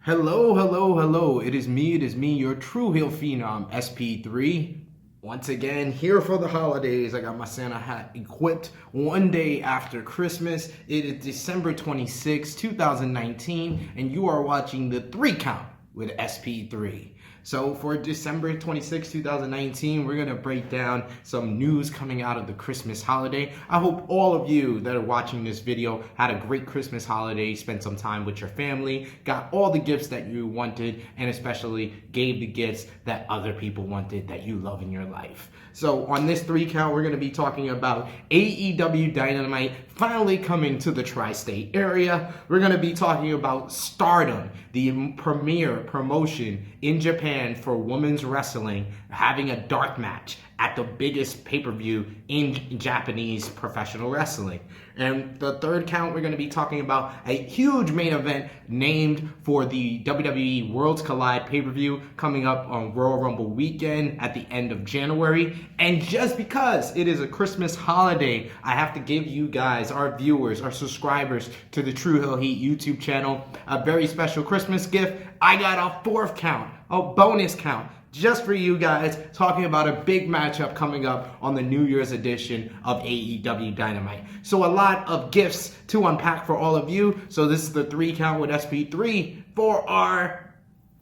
Hello. It is me, your Tru Heel Phenom, SP3. Once again, here for the holidays. I got my Santa hat equipped one day after Christmas. It is December 26, 2019, and you are watching the 3 Count with SP3. So for December 26, 2019, we're going to break down some news coming out of the Christmas holiday. I hope all of you that are watching this video had a great Christmas holiday, spent some time with your family, got all the gifts that you wanted, and especially gave the gifts that other people wanted that you love in your life. So on this 3 Count, we're going to be talking about AEW Dynamite finally coming to the tri-state area. We're going to be talking about Stardom, the premier promotion in Japan for women's wrestling, having a dark match at the biggest pay-per-view in Japanese professional wrestling. And the 3rd count, we're going to be talking about a huge main event named for the WWE Worlds Collide pay-per-view coming up on Royal Rumble weekend at the end of January. And just because it is a Christmas holiday, I have to give you guys, our viewers, our subscribers to the Tru Heel Heat YouTube channel, a very special Christmas gift. I got a 4th count, a bonus count, just for you guys, talking about a big matchup coming up on the New Year's edition of AEW Dynamite. So a lot of gifts to unpack for all of you. So this is the 3 Count with SP3. For our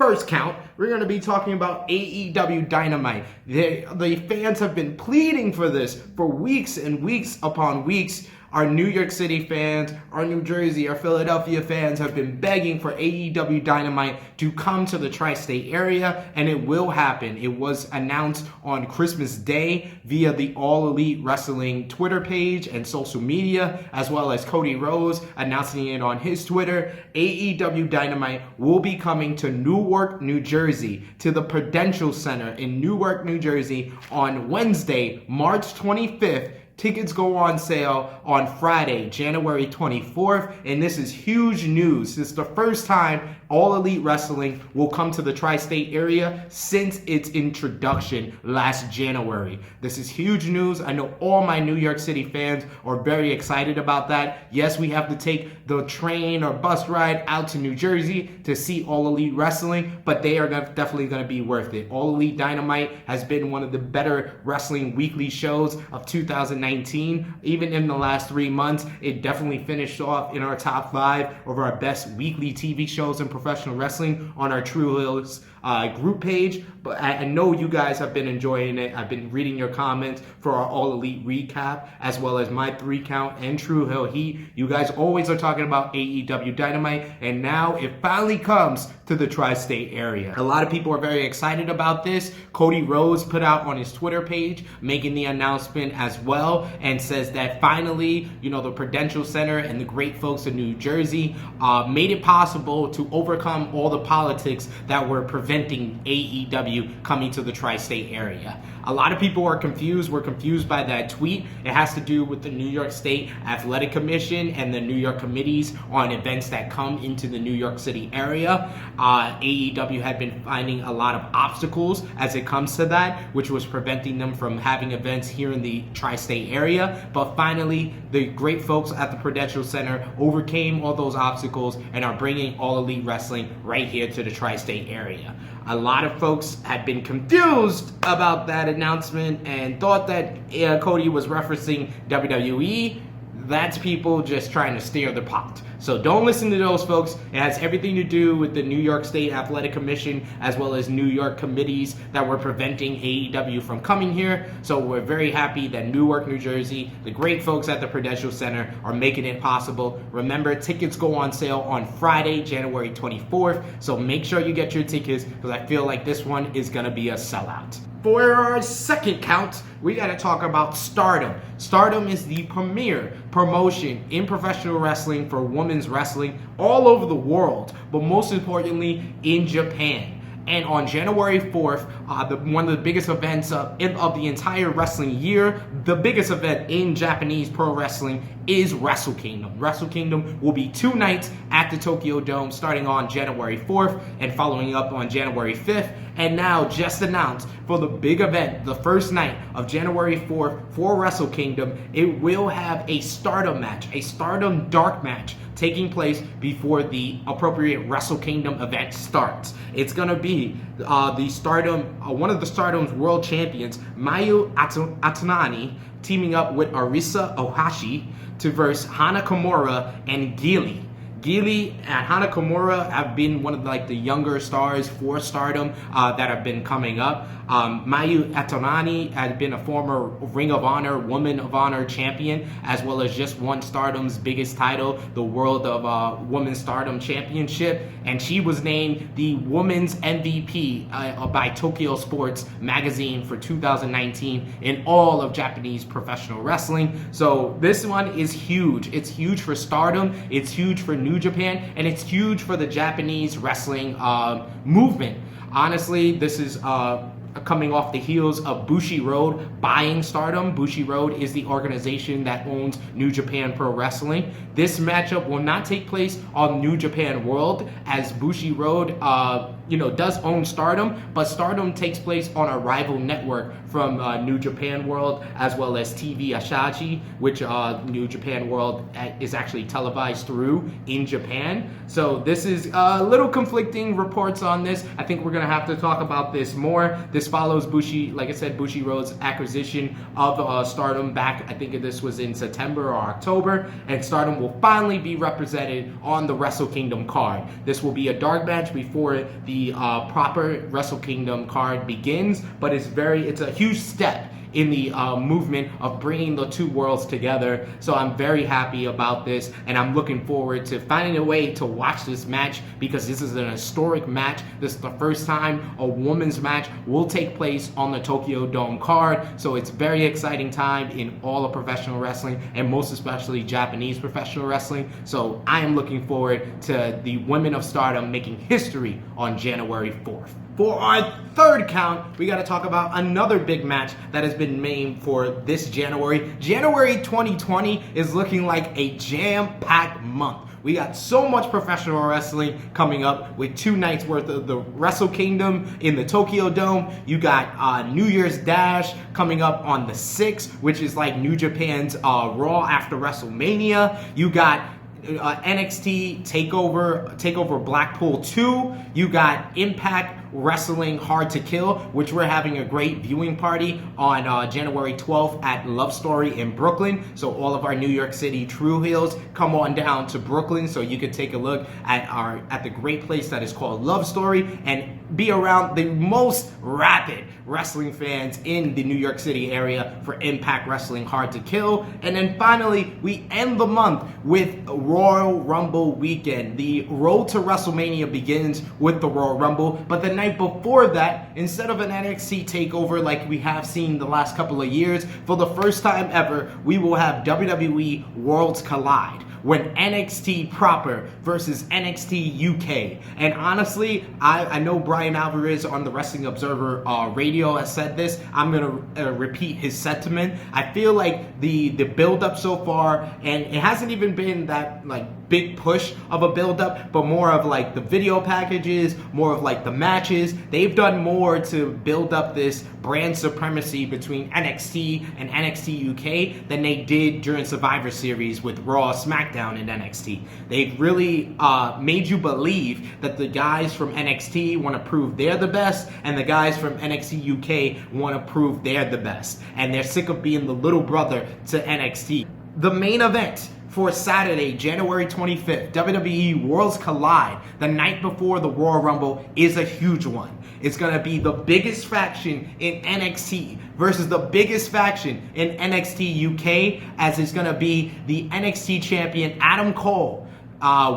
1st count, we're going to be talking about AEW Dynamite. The fans have been pleading for this for weeks and weeks upon weeks. Our New York City fans, our New Jersey, our Philadelphia fans have been begging for AEW Dynamite to come to the tri-state area, and it will happen. It was announced on Christmas Day via the All Elite Wrestling Twitter page and social media, as well as Cody Rhodes announcing it on his Twitter. AEW Dynamite will be coming to Newark, New Jersey, to the Prudential Center in Newark, New Jersey on Wednesday, March 25th. Tickets go on sale on Friday, January 24th, and this is huge news. This is the first time All Elite Wrestling will come to the tri-state area since its introduction last January. This is huge news. I know all my New York City fans are very excited about that. Yes, we have to take the train or bus ride out to New Jersey to see All Elite Wrestling, but they are definitely going to be worth it. All Elite Dynamite has been one of the better wrestling weekly shows of 2019. Even in the last 3 months, it definitely finished off in our top 5 of our best weekly TV shows in professional wrestling on our Tru Heel's group page. But I know you guys have been enjoying it. I've been reading your comments for our All Elite recap, as well as my 3 Count and Tru Heel Heat. You guys always are talking about AEW Dynamite, and now it finally comes to the tri-state area. A lot of people are very excited about this. Cody Rhodes put out on his Twitter page making the announcement as well, and says that finally, the Prudential Center and the great folks in New Jersey made it possible to overcome all the politics that were preventing AEW coming to the tri-state area. A lot of people are confused. We're confused by that tweet. It has to do with the New York State Athletic Commission and the New York committees on events that come into the New York City area. AEW had been finding a lot of obstacles as it comes to that, which was preventing them from having events here in the tri-state area. But finally, the great folks at the Prudential Center overcame all those obstacles and are bringing All Elite Wrestling right here to the tri-state area. A lot of folks had been confused about that announcement and thought that Cody was referencing WWE. That's people just trying to stir the pot. So don't listen to those folks. It has everything to do with the New York State Athletic Commission, as well as New York committees that were preventing AEW from coming here. So we're very happy that Newark, New Jersey, the great folks at the Prudential Center are making it possible. Remember, tickets go on sale on Friday, January 24th. So make sure you get your tickets, because I feel like this one is going to be a sellout. For our 2nd count, we got to talk about Stardom. Stardom is the premier promotion in professional wrestling for women's wrestling all over the world, but most importantly in Japan. And on January 4th, one of the biggest events of the entire wrestling year, the biggest event in Japanese pro wrestling is Wrestle Kingdom. Wrestle Kingdom will be 2 nights at the Tokyo Dome starting on January 4th and following up on January 5th. And now just announced for the big event, the first night of January 4th for Wrestle Kingdom, it will have a Stardom match, a Stardom dark match taking place before the appropriate Wrestle Kingdom event starts. It's going to be the Stardom, one of the Stardom's world champions, Mayu Atanani, teaming up with Arisa Ohashi to verse Hana Kimura and Gili. Gili and Hana Kimura have been one of the younger stars for Stardom that have been coming up. Mayu Atanani has been a former Ring of Honor, Woman of Honor champion, as well as just won Stardom's biggest title, the World of Women's Stardom Championship, and she was named the Women's MVP by Tokyo Sports Magazine for 2019 in all of Japanese professional wrestling. So this one is huge. It's huge for Stardom, it's huge for New Japan, and it's huge for the Japanese wrestling movement. Honestly, this is coming off the heels of Bushiroad buying Stardom. Bushiroad is the organization that owns New Japan Pro Wrestling. This matchup will not take place on New Japan World, as Bushiroad does own Stardom, but Stardom takes place on a rival network from New Japan World, as well as TV Asahi, which New Japan World is actually televised through in Japan. So this is a little conflicting reports on this. I think we're gonna have to talk about this more. This follows Bushiroad's acquisition of Stardom back, I think this was in September or October, and Stardom will finally be represented on the Wrestle Kingdom card. This will be a dark match before the proper Wrestle Kingdom card begins, but it's a huge step in the movement of bringing the two worlds together. So I'm very happy about this, and I'm looking forward to finding a way to watch this match, because this is an historic match. This is the first time a women's match will take place on the Tokyo Dome card. So it's a very exciting time in all of professional wrestling, and most especially Japanese professional wrestling. So I am looking forward to the Women of Stardom making history on January 4th. For our third count, we got to talk about another big match that has been made for this January. January 2020 is looking like a jam-packed month. We got so much professional wrestling coming up with 2 nights worth of the Wrestle Kingdom in the Tokyo Dome. You got New Year's Dash coming up on the 6th, which is like New Japan's Raw after WrestleMania. You got NXT Takeover Blackpool 2. You got Impact Wrestling Hard to Kill, which we're having a great viewing party on January 12th at Love Story in Brooklyn. So all of our New York City Tru Heels, come on down to Brooklyn so you can take a look at the great place that is called Love Story and be around the most rapid wrestling fans in the New York City area for Impact Wrestling Hard to Kill. And then finally, we end the month with Royal Rumble weekend. The road to WrestleMania begins with the Royal Rumble, but the night before that, instead of an NXT takeover like we have seen the last couple of years, for the first time ever, we will have WWE Worlds Collide, when NXT proper versus NXT UK. And honestly, I know Brian Alvarez on the Wrestling Observer radio has said this. I'm gonna repeat his sentiment. I feel like the build-up so far, and it hasn't even been that big push of a build-up, but more of the video packages, more of the matches. They've done more to build up this brand supremacy between NXT and NXT UK than they did during Survivor Series with Raw, SmackDown, and NXT. They've really made you believe that the guys from NXT want to prove they're the best, and the guys from NXT UK want to prove they're the best. And they're sick of being the little brother to NXT. The main event for Saturday, January 25th, WWE Worlds Collide, the night before the Royal Rumble, is a huge one. It's going to be the biggest faction in NXT versus the biggest faction in NXT UK, as it's going to be the NXT champion Adam Cole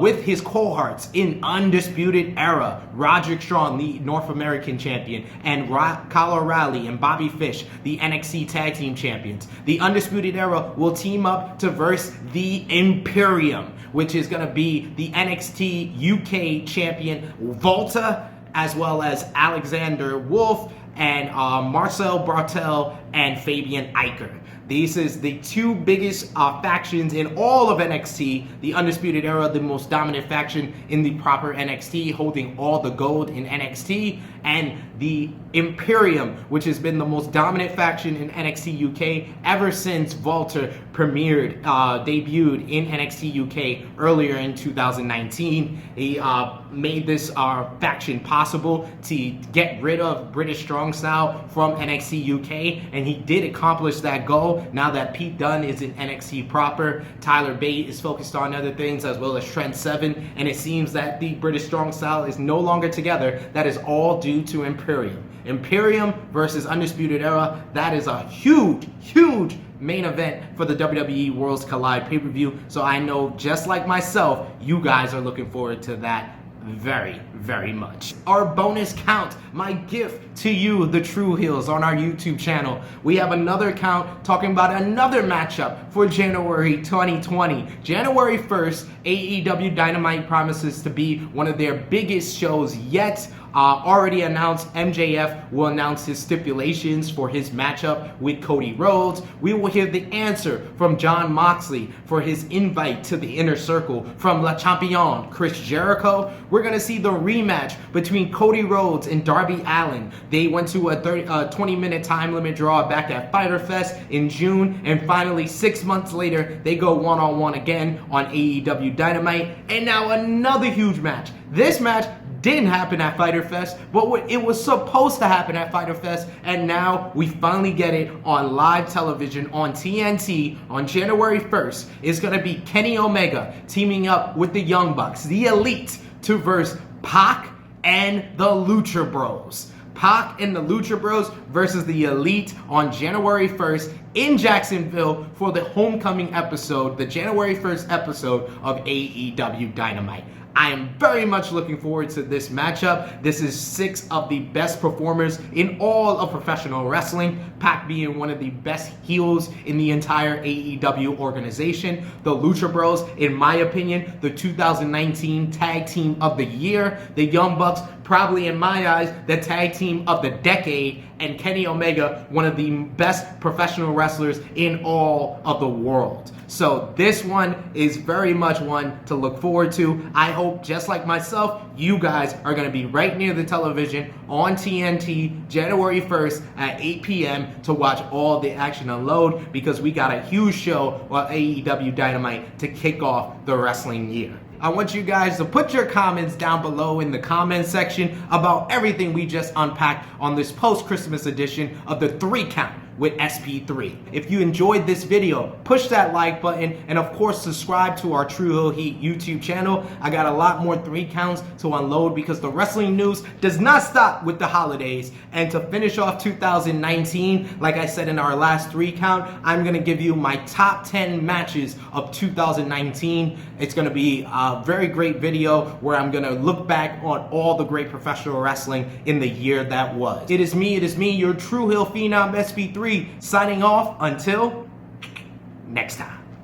with his cohorts in Undisputed Era, Roderick Strong, the North American champion, and Kyle O'Reilly and Bobby Fish, the NXT Tag Team champions. The Undisputed Era will team up to verse the Imperium, which is going to be the NXT UK champion Volta, as well as Alexander Wolf, and Marcel Bartel and Fabian Aichner. These is the two biggest factions in all of NXT. The Undisputed Era, the most dominant faction in the proper NXT, holding all the gold in NXT, and the Imperium, which has been the most dominant faction in NXT UK ever since Walter debuted in NXT UK earlier in 2019. He made this faction possible to get rid of British Strong Style from NXT UK, and he did accomplish that goal. Now that Pete Dunne is in NXT proper, Tyler Bate is focused on other things, as well as Trent Seven, and it seems that the British Strong Style is no longer together. That is all due to Imperium. Imperium versus Undisputed Era. That is a huge main event for the WWE Worlds Collide pay-per-view. So I know, just like myself, you guys are looking forward to that very much. Our bonus count, my gift to you, the Tru Heels, on our YouTube channel. We have another count talking about another matchup for January 2020. January 1st, AEW Dynamite promises to be one of their biggest shows yet. Already announced, MJF will announce his stipulations for his matchup with Cody Rhodes. We will hear the answer from Jon Moxley for his invite to the Inner Circle from Le Champion, Chris Jericho. We're going to see the rematch between Cody Rhodes and Darby Allin. They went to a 20-minute time limit draw back at Fyter Fest in June, and finally 6 months later, they go one-on-one again on AEW Dynamite. And now another huge match. This match didn't happen at Fyter Fest, but it was supposed to happen at Fyter Fest, and now we finally get it on live television on TNT on January 1st. It's going to be Kenny Omega teaming up with the Young Bucks, the Elite, to verse Pac and the Lucha Bros. Pac and the Lucha Bros versus the Elite on January 1st in Jacksonville for the homecoming episode, the January 1st episode of AEW Dynamite. I am very much looking forward to this matchup. This is 6 of the best performers in all of professional wrestling, Pac being one of the best heels in the entire AEW organization. The Lucha Bros, in my opinion, the 2019 Tag Team of the Year. The Young Bucks, probably in my eyes, the Tag Team of the Decade. And Kenny Omega, one of the best professional wrestlers in all of the world. So this one is very much one to look forward to. I hope, just like myself, you guys are going to be right near the television on TNT January 1st at 8 p.m. to watch all the action unload, because we got a huge show on AEW Dynamite to kick off the wrestling year. I want you guys to put your comments down below in the comment section about everything we just unpacked on this post-Christmas edition of the 3 Count with SP3. If you enjoyed this video, push that like button, and of course subscribe to our Tru Heel Heat YouTube channel. I got a lot more 3 counts to unload, because the wrestling news does not stop with the holidays. And to finish off 2019, like I said in our last 3 count, I'm gonna give you my top 10 matches of 2019. It's gonna be a very great video where I'm gonna look back on all the great professional wrestling in the year that was. It is me, your Tru Heel Phenom SP3, signing off until next time.